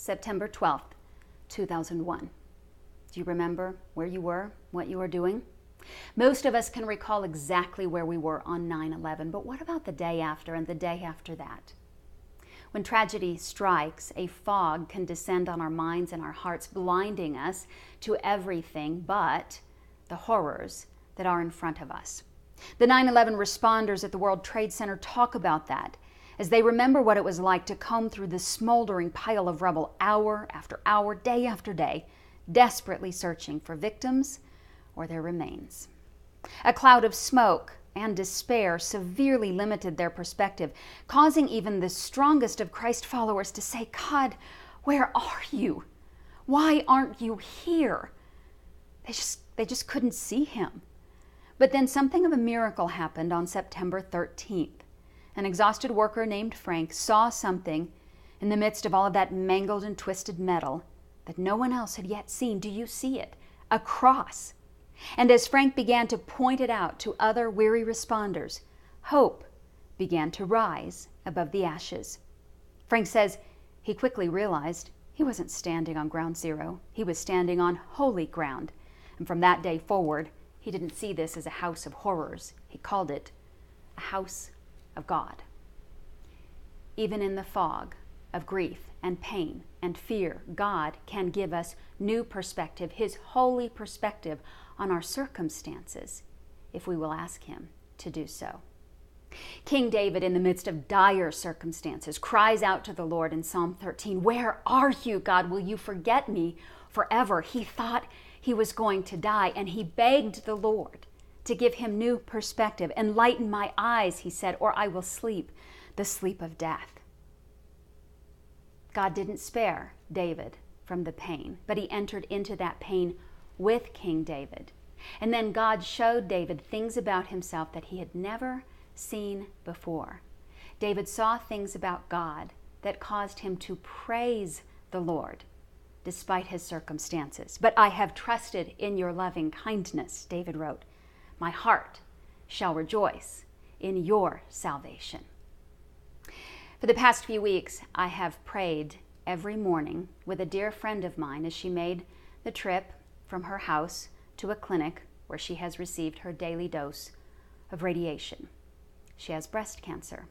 September 12th, 2001. Do you remember where you were, what you were doing? Most of us can recall exactly where we were on 9/11, but what about the day after and the day after that? When tragedy strikes, a fog can descend on our minds and our hearts, blinding us to everything but the horrors that are in front of us. The 9/11 responders at the World Trade Center talk about that as they remember what it was like to comb through the smoldering pile of rubble hour after hour, day after day, desperately searching for victims or their remains. A cloud of smoke and despair severely limited their perspective, causing even the strongest of Christ followers to say, "God, where are you? Why aren't you here?" They just couldn't see him. But then something of a miracle happened on September 13th. An exhausted worker named Frank saw something in the midst of all of that mangled and twisted metal that no one else had yet seen. Do you see it? A cross. And as Frank began to point it out to other weary responders, hope began to rise above the ashes. Frank says he quickly realized he wasn't standing on ground zero. He was standing on holy ground. And from that day forward, he didn't see this as a house of horrors. He called it a house of God. Even in the fog of grief and pain and fear, God can give us new perspective, his holy perspective on our circumstances, if we will ask him to do so. King David, in the midst of dire circumstances, cries out to the Lord in Psalm 13, "Where are you, God? Will you forget me forever?" He thought he was going to die, and he begged the Lord to give him new perspective. "Enlighten my eyes," he said, "or I will sleep the sleep of death." God didn't spare David from the pain, but he entered into that pain with King David. And then God showed David things about himself that he had never seen before. David saw things about God that caused him to praise the Lord despite his circumstances. "But I have trusted in your loving kindness," David wrote. "My heart shall rejoice in your salvation." For the past few weeks, I have prayed every morning with a dear friend of mine as she made the trip from her house to a clinic where she has received her daily dose of radiation. She has breast cancer.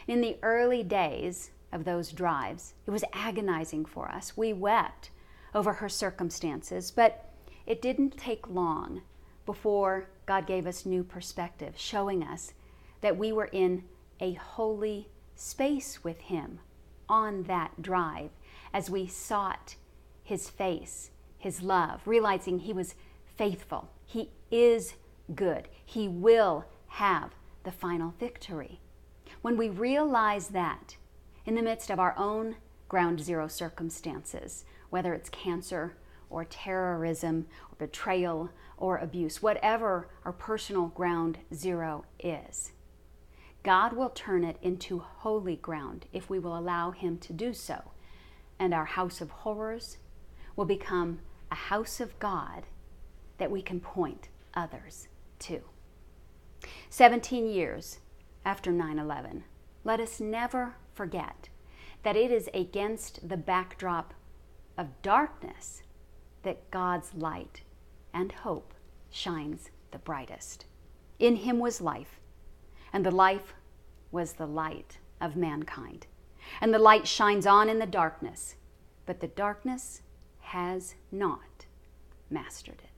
In the early days of those drives, it was agonizing for us. We wept over her circumstances, but it didn't take long before God gave us new perspective, showing us that we were in a holy space with him on that drive as we sought his face, his love, realizing he was faithful. He is good. He will have the final victory. When we realize that in the midst of our own ground zero circumstances, whether it's cancer or terrorism or betrayal or abuse, whatever our personal ground zero is, God will turn it into holy ground if we will allow him to do so. And our house of horrors will become a house of God that we can point others to. 17 years after 9/11, let us never forget that it is against the backdrop of darkness that God's light and hope shines the brightest. In him was life, and the life was the light of mankind. And the light shines on in the darkness, but the darkness has not mastered it.